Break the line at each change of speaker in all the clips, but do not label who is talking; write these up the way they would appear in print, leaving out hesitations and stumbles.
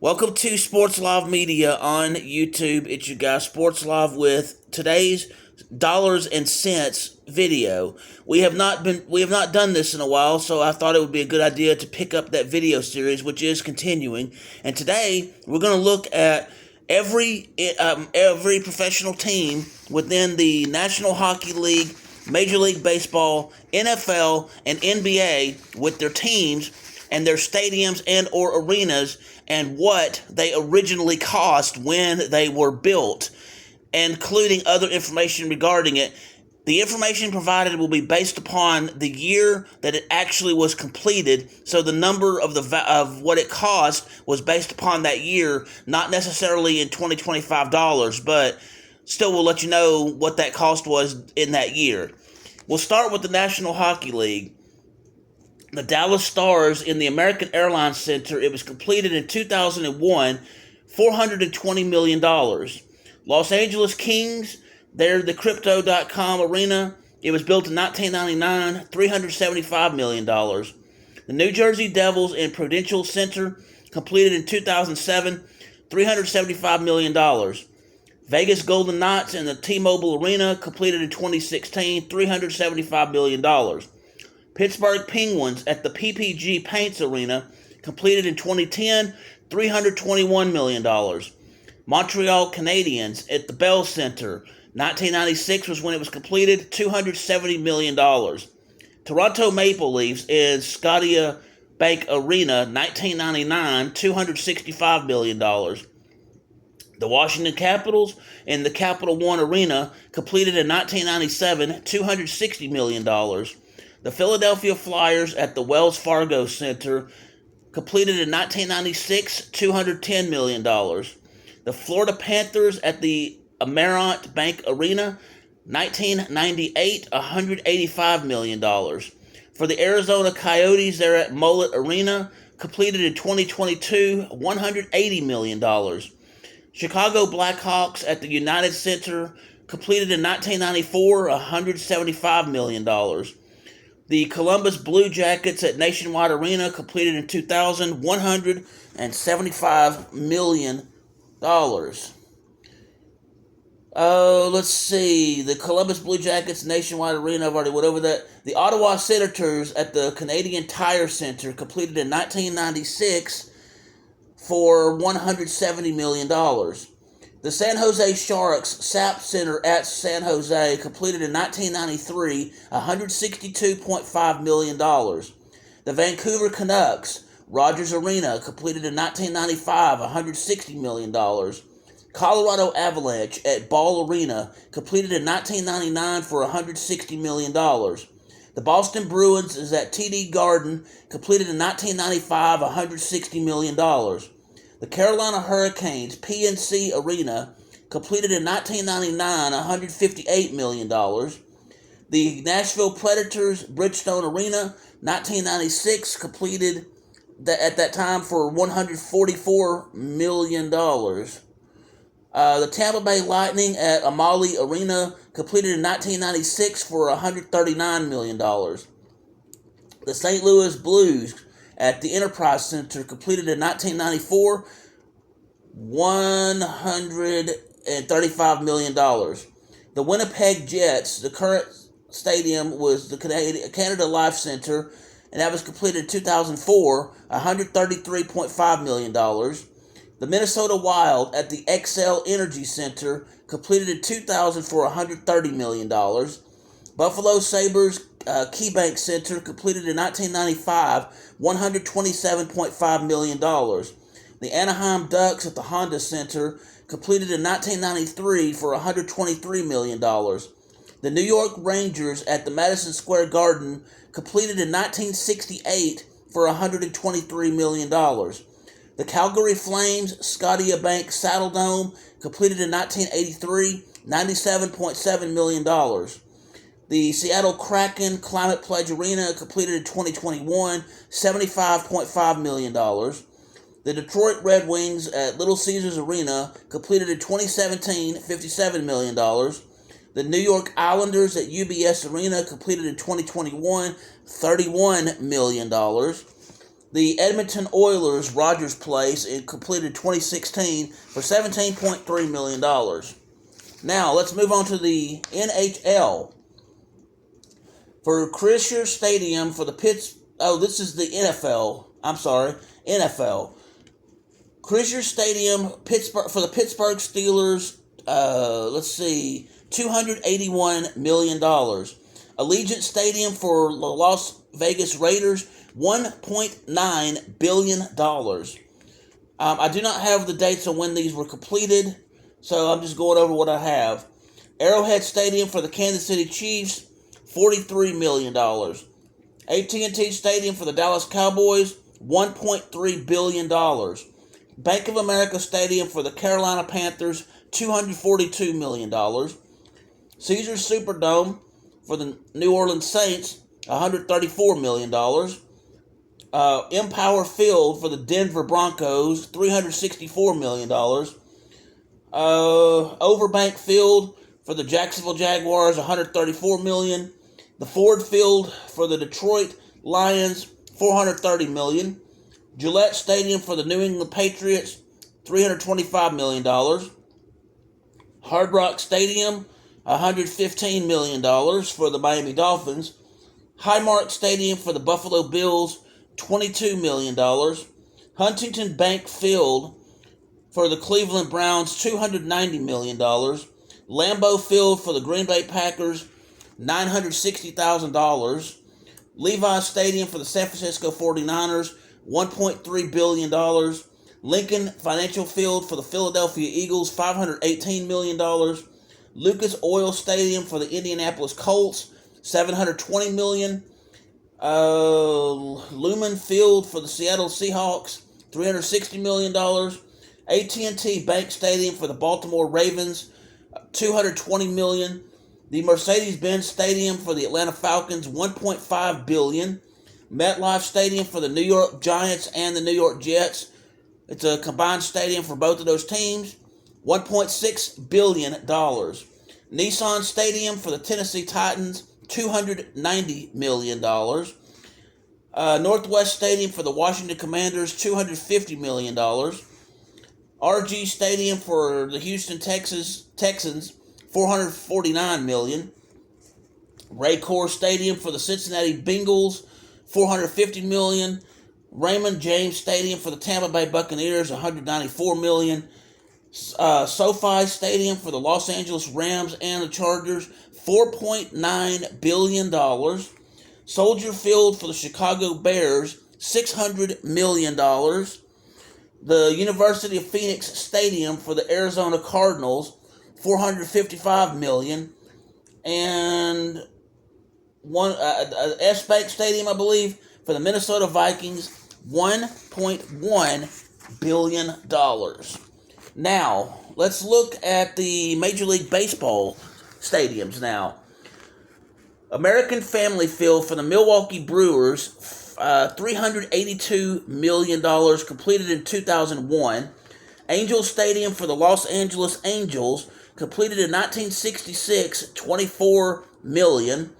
Welcome to Sports Live Media on YouTube. It's your guy Sports Live with today's dollars and cents video. We have not done this in a while, so I thought it would be a good idea to pick up that video series, which is continuing. And today we're going to look at every professional team within the National Hockey League, Major League Baseball, NFL, and NBA with their teams and their stadiums and or arenas and what they originally cost when they were built, including other information regarding it. The information provided will be based upon the year that it actually was completed, so the number of what it cost was based upon that year, not necessarily in 2025 dollars, but still we'll let you know what that cost was in that year. We'll start with the National Hockey League. The Dallas Stars in the American Airlines Center, it was completed in 2001, $420 million. Los Angeles Kings, they're the Crypto.com Arena. It was built in 1999, $375 million. The New Jersey Devils in Prudential Center, completed in 2007, $375 million. Vegas Golden Knights in the T-Mobile Arena, completed in 2016, $375 million. Pittsburgh Penguins at the PPG Paints Arena, completed in 2010, $321 million. Montreal Canadiens at the Bell Center, 1996 was when it was completed, $270 million. Toronto Maple Leafs in Scotia Bank Arena, 1999, $265 million. The Washington Capitals in the Capital One Arena, completed in 1997, $260 million. The Philadelphia Flyers at the Wells Fargo Center, completed in 1996, $210 million. The Florida Panthers at the Amerant Bank Arena, 1998, $185 million. For the Arizona Coyotes, they're at Mullet Arena, completed in 2022, $180 million. Chicago Blackhawks at the United Center, completed in 1994, $175 million. The Columbus Blue Jackets at Nationwide Arena, completed in 2000, $175 million. Let's see. The Columbus Blue Jackets Nationwide Arena, I've already went over that. The Ottawa Senators at the Canadian Tire Center, completed in 1996 for $170 million. The San Jose Sharks SAP Center at San Jose, completed in 1993, $162.5 million. The Vancouver Canucks Rogers Arena, completed in 1995, $160 million. Colorado Avalanche at Ball Arena, completed in 1999 for $160 million. The Boston Bruins is at TD Garden, completed in 1995, $160 million. The Carolina Hurricanes PNC Arena, completed in 1999, $158 million. The Nashville Predators Bridgestone Arena, 1996, completed at that time for $144 million. The Tampa Bay Lightning at Amalie Arena, completed in 1996 for $139 million. The St. Louis Blues at the Enterprise Center, completed in 1994, $135 million. The Winnipeg Jets, the current stadium was the Canada Life Center, and that was completed in 2004, $133.5 million. The Minnesota Wild at the XL Energy Center, completed in 2000 for $130 million. Buffalo Sabres KeyBank Center, completed in 1995, $127.5 million. The Anaheim Ducks at the Honda Center, completed in 1993 for $123 million. The New York Rangers at the Madison Square Garden, completed in 1968 for $123 million. The Calgary Flames Scotia Bank Saddle Dome, completed in 1983, $97.7 million. The Seattle Kraken Climate Pledge Arena, completed in 2021, $75.5 million. The Detroit Red Wings at Little Caesars Arena, completed in 2017, $57 million. The New York Islanders at UBS Arena, completed in 2021, $31 million. the Edmonton Oilers Rogers Place in completed 2016 for $17.3 million. Now, let's move on to the NHL. For Chrysler Stadium for the this is the NFL. I'm sorry, NFL. Chrysler Stadium, Pittsburgh, for the Pittsburgh Steelers, $281 million. Allegiant Stadium for the Las Vegas Raiders, $1.9 billion. I do not have the dates on when these were completed, so I'm just going over what I have. Arrowhead Stadium for the Kansas City Chiefs, $43 million. AT&T Stadium for the Dallas Cowboys, $1.3 billion. Bank of America Stadium for the Carolina Panthers, $242 million. Caesars Superdome for the New Orleans Saints, $134 million. Empower Field for the Denver Broncos, $364 million. Overbank Field for the Jacksonville Jaguars, $134 million. The Ford Field for the Detroit Lions, $430 million. Gillette Stadium for the New England Patriots, $325 million. Hard Rock Stadium, $115 million for the Miami Dolphins. Highmark Stadium for the Buffalo Bills, $22 million. Huntington Bank Field for the Cleveland Browns, $290 million. Lambeau Field for the Green Bay Packers, $960,000. Levi's Stadium for the San Francisco 49ers, $1.3 billion. Lincoln Financial Field for the Philadelphia Eagles, $518 million. Lucas Oil Stadium for the Indianapolis Colts, $720 million. Lumen Field for the Seattle Seahawks, $360 million. AT&T Bank Stadium for the Baltimore Ravens, $220 million. The Mercedes-Benz Stadium for the Atlanta Falcons, $1.5 billion. MetLife Stadium for the New York Giants and the New York Jets. It's a combined stadium for both of those teams, $1.6 billion. Nissan Stadium for the Tennessee Titans, $290 million. Northwest Stadium for the Washington Commanders, $250 million. RG Stadium for the Houston Texans, $449 million. Raycor Stadium for the Cincinnati Bengals, $450 million. Raymond James Stadium for the Tampa Bay Buccaneers, $194 million. SoFi Stadium for the Los Angeles Rams and the Chargers, $4.9 billion. Soldier Field for the Chicago Bears, $600 million. The University of Phoenix Stadium for the Arizona Cardinals, $455 million. And S-Bank Stadium, I believe, for the Minnesota Vikings, $1.1 billion. Now, let's look at the Major League Baseball stadiums now. American Family Field for the Milwaukee Brewers, $382 million, completed in 2001. Angel Stadium for the Los Angeles Angels, completed in 1966, $24 million.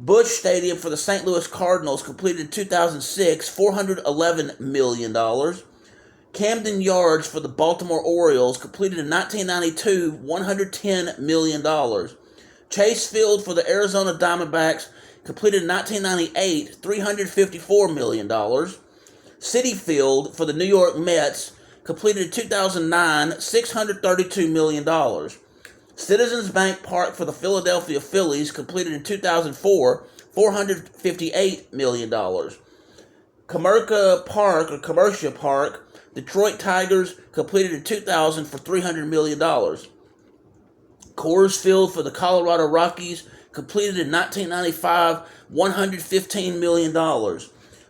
Busch Stadium for the St. Louis Cardinals, completed in 2006, $411 million. Camden Yards for the Baltimore Orioles, completed in 1992, $110 million. Chase Field for the Arizona Diamondbacks, completed in 1998, $354 million. Citi Field for the New York Mets, completed in 2009, $632 million. Citizens Bank Park for the Philadelphia Phillies, completed in 2004, $458 million. Comerica Park, Detroit Tigers, completed in 2000 for $300 million. Coors Field for the Colorado Rockies, completed in 1995, $115 million.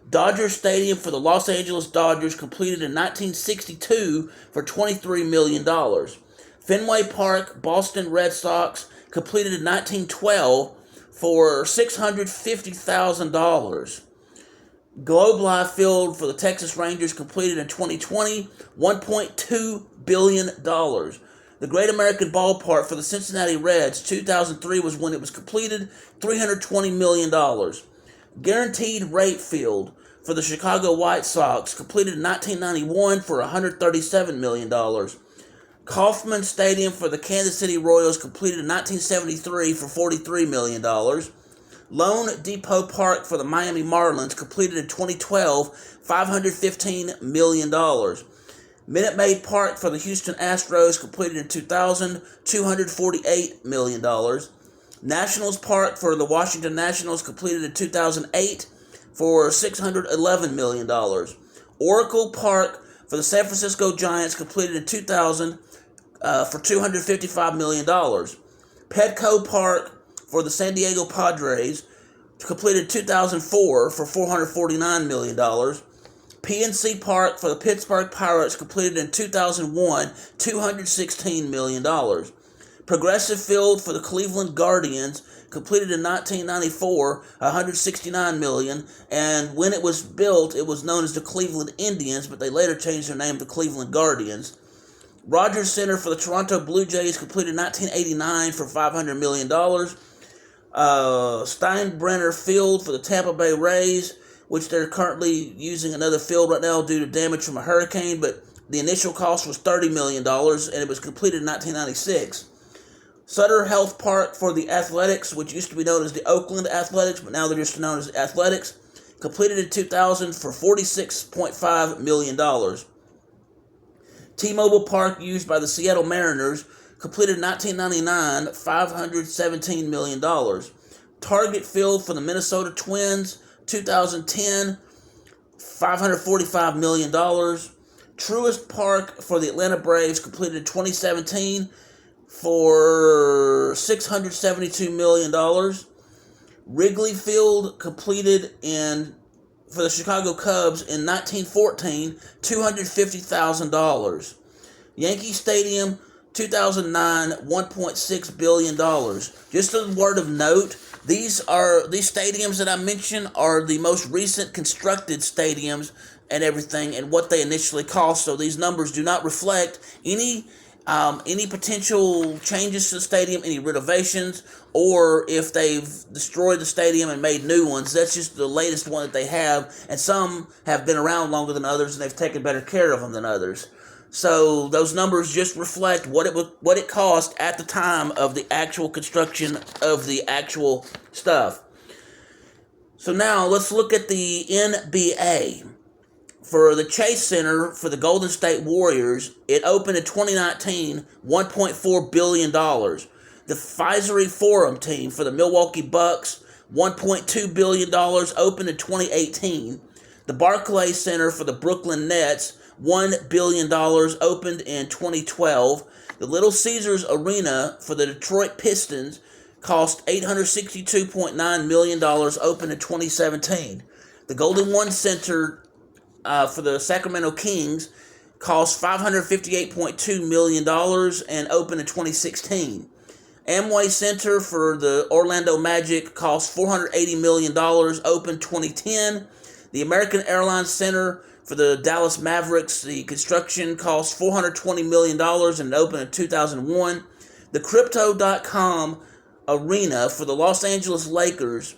Dodger Stadium for the Los Angeles Dodgers, completed in 1962 for $23 million. Fenway Park, Boston Red Sox, completed in 1912 for $650,000. Globe Life Field for the Texas Rangers, completed in 2020, $1.2 billion. The Great American Ballpark for the Cincinnati Reds, 2003 was when it was completed, $320 million. Guaranteed Rate Field for the Chicago White Sox, completed in 1991 for $137 million. Kauffman Stadium for the Kansas City Royals, completed in 1973 for $43 million. Lone Depot Park for the Miami Marlins, completed in 2012, $515 million. Minute Maid Park for the Houston Astros, completed in 2000, $248 million. Nationals Park for the Washington Nationals, completed in 2008 for $611 million. Oracle Park for the San Francisco Giants, completed in 2000 for $255 million. Petco Park for the San Diego Padres, completed in 2004 for $449 million. PNC Park for the Pittsburgh Pirates, completed in 2001, $216 million. Progressive Field for the Cleveland Guardians, completed in 1994, $169 million. And when it was built, it was known as the Cleveland Indians, but they later changed their name to Cleveland Guardians. Rogers Center for the Toronto Blue Jays, completed in 1989 for $500 million. Steinbrenner Field for the Tampa Bay Rays, which they're currently using another field right now due to damage from a hurricane, but the initial cost was $30 million, and it was completed in 1996. Sutter Health Park for the Athletics, which used to be known as the Oakland Athletics, but now they're just known as Athletics, completed in 2000 for $46.5 million. T-Mobile Park, used by the Seattle Mariners, completed in 1999, $517 million. Target Field for the Minnesota Twins, 2010, $545 million. Truist Park for the Atlanta Braves, completed in 2017 for $672 million. Wrigley Field, completed for the Chicago Cubs in 1914, $250,000. Yankee Stadium, 2009, $1.6 billion. Just a word of note, these stadiums that I mentioned are the most recent constructed stadiums and everything, and what they initially cost. So these numbers do not reflect any potential changes to the stadium, any renovations, or if they've destroyed the stadium and made new ones. That's just the latest one that they have, and some have been around longer than others, and they've taken better care of them than others. So those numbers just reflect what it cost at the time of the actual construction of the actual stuff. So now let's look at the NBA. For the Chase Center for the Golden State Warriors, it opened in 2019, $1.4 billion. The Fiserv Forum team for the Milwaukee Bucks, $1.2 billion, opened in 2018. The Barclays Center for the Brooklyn Nets, $1 billion, opened in 2012. The Little Caesars Arena for the Detroit Pistons cost $862.9 million, opened in 2017. The Golden One Center for the Sacramento Kings cost $558.2 million and opened in 2016. Amway Center for the Orlando Magic cost $480 million, opened 2010. The American Airlines Center for the Dallas Mavericks, the construction cost $420 million and opened in 2001. The Crypto.com Arena for the Los Angeles Lakers,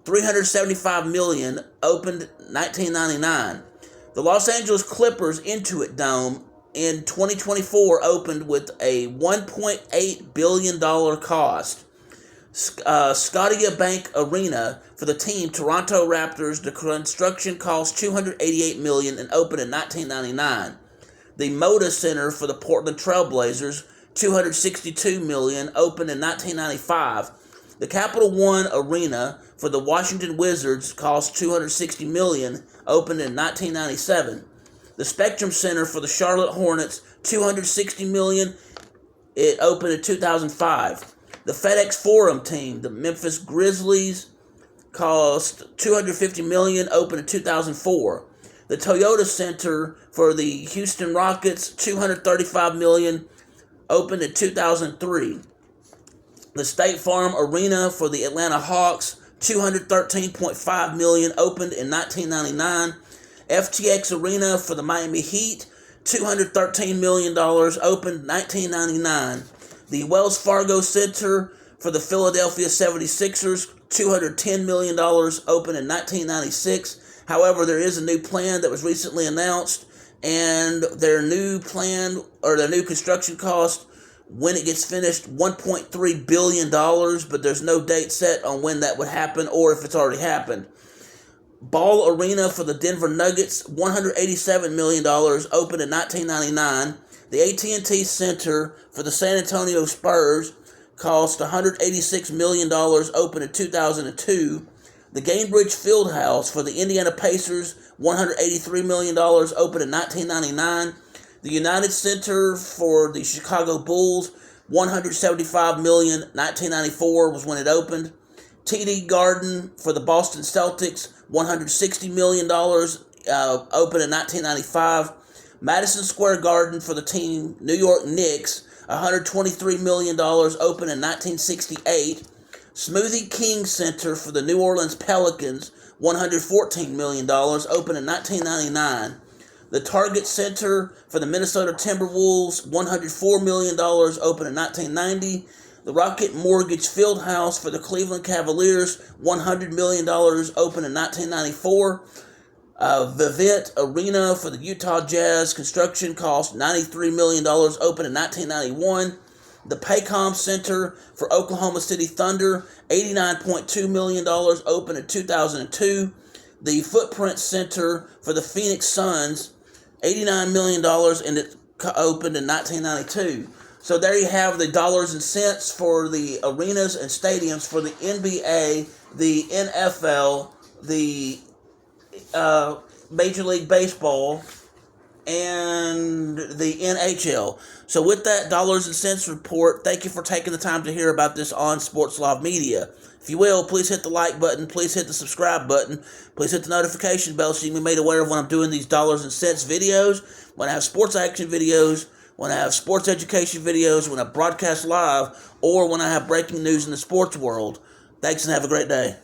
$375 million, opened 1999. The Los Angeles Clippers Intuit Dome in 2024 opened with a $1.8 billion cost. Scotiabank Arena for the team Toronto Raptors, the construction cost $288 million and opened in 1999. The Moda Center for the Portland Trailblazers, $262 million, opened in 1995. The Capital One Arena for the Washington Wizards cost $260 million, opened in 1997. The Spectrum Center for the Charlotte Hornets, $260 million, it opened in 2005. The FedEx Forum team, the Memphis Grizzlies, cost $250 million, opened in 2004. The Toyota Center for the Houston Rockets, $235 million, opened in 2003. The State Farm Arena for the Atlanta Hawks, $213.5 million, opened in 1999. FTX Arena for the Miami Heat, $213 million, opened 1999. The Wells Fargo Center for the Philadelphia 76ers, $210 million, opened in 1996. However, there is a new plan that was recently announced, and their new plan, or their new construction cost, when it gets finished, $1.3 billion, but there's no date set on when that would happen or if it's already happened. Ball Arena for the Denver Nuggets, $187 million, opened in 1999. The AT&T Center for the San Antonio Spurs cost $186 million, opened in 2002. The Gainbridge Fieldhouse for the Indiana Pacers, $183 million, opened in 1999. The United Center for the Chicago Bulls, $175 million, 1994 was when it opened. TD Garden for the Boston Celtics, $160 million, opened in 1995. Madison Square Garden for the team New York Knicks, $123 million, opened in 1968. Smoothie King Center for the New Orleans Pelicans, $114 million, opened in 1999. The Target Center for the Minnesota Timberwolves, $104 million, opened in 1990. The Rocket Mortgage Fieldhouse for the Cleveland Cavaliers, $100 million, opened in 1994. Vivint Arena for the Utah Jazz, construction cost $93 million, opened in 1991. The Paycom Center for Oklahoma City Thunder, $89.2 million, opened in 2002. The Footprint Center for the Phoenix Suns, $89 million, and it opened in 1992. So there you have the dollars and cents for the arenas and stadiums for the NBA, the NFL, the Major League Baseball, and the NHL. So with that dollars and cents report, thank you for taking the time to hear about this on Sports Live Media. If you will, please hit the like button, please hit the subscribe button, please hit the notification bell so you can be made aware of when I'm doing these dollars and cents videos, when I have sports action videos, when I have sports education videos, when I broadcast live, or when I have breaking news in the sports world. Thanks and have a great day.